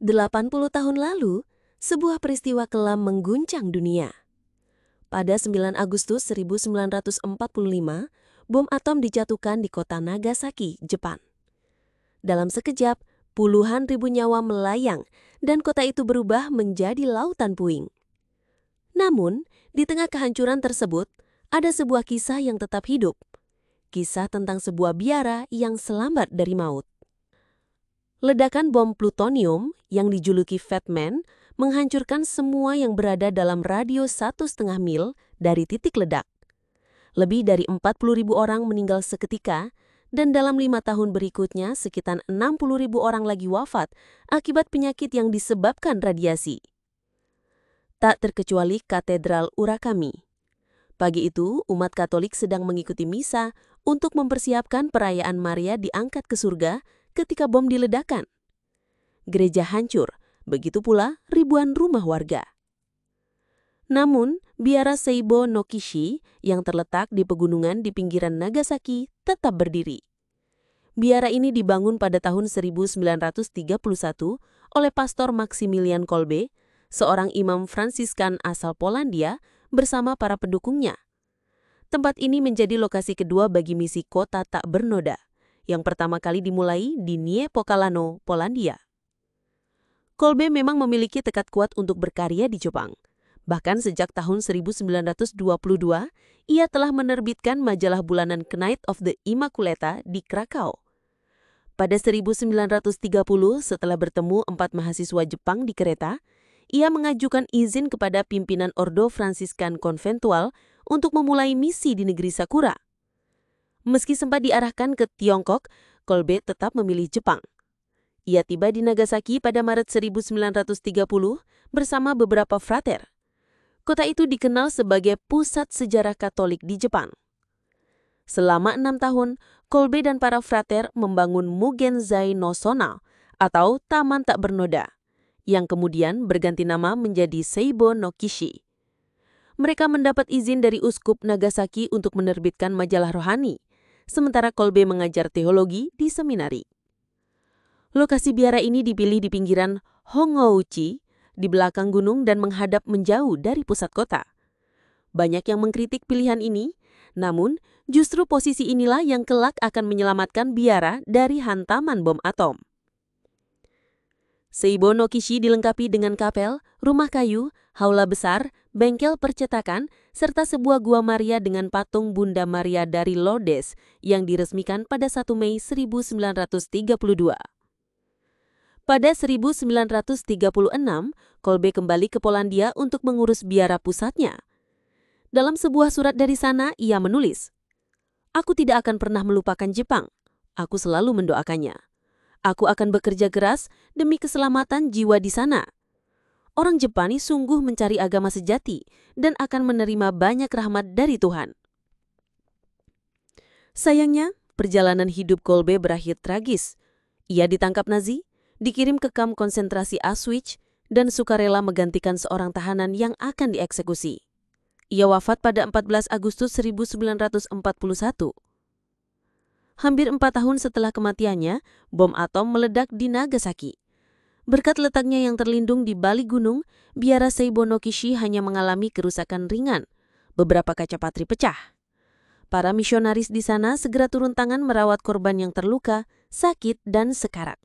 80 tahun lalu, sebuah peristiwa kelam mengguncang dunia. Pada 9 Agustus 1945, bom atom dijatuhkan di kota Nagasaki, Jepang. Dalam sekejap, puluhan ribu nyawa melayang dan kota itu berubah menjadi lautan puing. Namun, di tengah kehancuran tersebut, ada sebuah kisah yang tetap hidup. Kisah tentang sebuah biara yang selamat dari maut. Ledakan bom plutonium yang dijuluki Fat Man menghancurkan semua yang berada dalam radius 1,5 mil dari titik ledak. Lebih dari 40.000 orang meninggal seketika, dan dalam 5 tahun berikutnya sekitar 60.000 orang lagi wafat akibat penyakit yang disebabkan radiasi. Tak terkecuali Katedral Urakami. Pagi itu, umat Katolik sedang mengikuti misa untuk mempersiapkan perayaan Maria diangkat ke surga ketika bom diledakkan. Gereja hancur, begitu pula ribuan rumah warga. Namun, biara Seibo no Kishi yang terletak di pegunungan di pinggiran Nagasaki tetap berdiri. Biara ini dibangun pada tahun 1931 oleh Pastor Maximilian Kolbe, seorang imam Fransiskan asal Polandia bersama para pendukungnya. Tempat ini menjadi lokasi kedua bagi misi kota tak bernoda, yang pertama kali dimulai di Niepokalano, Polandia. Kolbe memang memiliki tekad kuat untuk berkarya di Jepang. Bahkan sejak tahun 1922, ia telah menerbitkan majalah bulanan Knight of the Immaculata di Krakow. Pada 1930, setelah bertemu 4 mahasiswa Jepang di kereta, ia mengajukan izin kepada pimpinan Ordo Fransiskan Konventual untuk memulai misi di negeri Sakura. Meski sempat diarahkan ke Tiongkok, Kolbe tetap memilih Jepang. Ia tiba di Nagasaki pada Maret 1930 bersama beberapa frater. Kota itu dikenal sebagai pusat sejarah Katolik di Jepang. Selama 6 tahun, Kolbe dan para frater membangun Mugenzai no Sona atau Taman Tak Bernoda, yang kemudian berganti nama menjadi Seibo no Kishi. Mereka mendapat izin dari Uskup Nagasaki untuk menerbitkan majalah rohani, sementara Kolbe mengajar teologi di seminari. Lokasi biara ini dipilih di pinggiran Hongouchi, di belakang gunung dan menghadap menjauh dari pusat kota. Banyak yang mengkritik pilihan ini, namun justru posisi inilah yang kelak akan menyelamatkan biara dari hantaman bom atom. Seibo no Kishi dilengkapi dengan kapel, rumah kayu, haula besar, bengkel percetakan, serta sebuah gua Maria dengan patung Bunda Maria dari Lourdes yang diresmikan pada 1 Mei 1932. Pada 1936, Kolbe kembali ke Polandia untuk mengurus biara pusatnya. Dalam sebuah surat dari sana, ia menulis, "Aku tidak akan pernah melupakan Jepang. Aku selalu mendoakannya. Aku akan bekerja keras demi keselamatan jiwa di sana. Orang Jepani sungguh mencari agama sejati dan akan menerima banyak rahmat dari Tuhan." Sayangnya, perjalanan hidup Kolbe berakhir tragis. Ia ditangkap Nazi, dikirim ke kamp konsentrasi Auschwitz, dan sukarela menggantikan seorang tahanan yang akan dieksekusi. Ia wafat pada 14 Agustus 1941. Hampir 4 tahun setelah kematiannya, bom atom meledak di Nagasaki. Berkat letaknya yang terlindung di balik gunung, biara Seibo no Kishi hanya mengalami kerusakan ringan. Beberapa kaca patri pecah. Para misionaris di sana segera turun tangan merawat korban yang terluka, sakit, dan sekarat.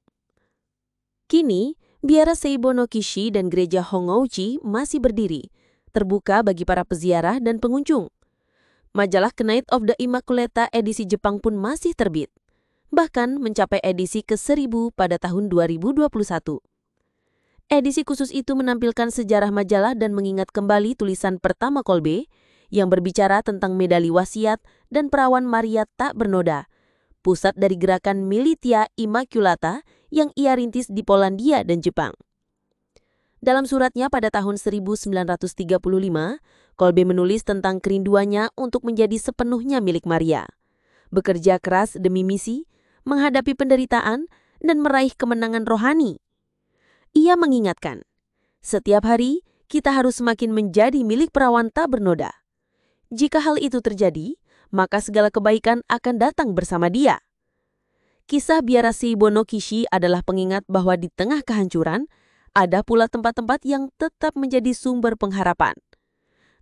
Kini, biara Seibo no Kishi dan gereja Hongouchi masih berdiri, terbuka bagi para peziarah dan pengunjung. Majalah Knight of the Immaculata edisi Jepang pun masih terbit, bahkan mencapai edisi ke-1000 pada tahun 2021. Edisi khusus itu menampilkan sejarah majalah dan mengingat kembali tulisan pertama Kolbe yang berbicara tentang medali wasiat dan perawan Maria tak bernoda, pusat dari gerakan Militia Immaculata yang ia rintis di Polandia dan Jepang. Dalam suratnya pada tahun 1935, Kolbe menulis tentang kerinduannya untuk menjadi sepenuhnya milik Maria, bekerja keras demi misi, menghadapi penderitaan, dan meraih kemenangan rohani. Ia mengingatkan, setiap hari kita harus semakin menjadi milik perawan tak bernoda. Jika hal itu terjadi, maka segala kebaikan akan datang bersama dia. Kisah biara Seibo no Kishi adalah pengingat bahwa di tengah kehancuran, ada pula tempat-tempat yang tetap menjadi sumber pengharapan.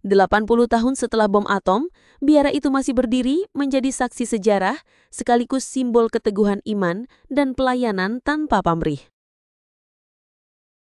80 tahun setelah bom atom, biara itu masih berdiri menjadi saksi sejarah sekaligus simbol keteguhan iman dan pelayanan tanpa pamrih.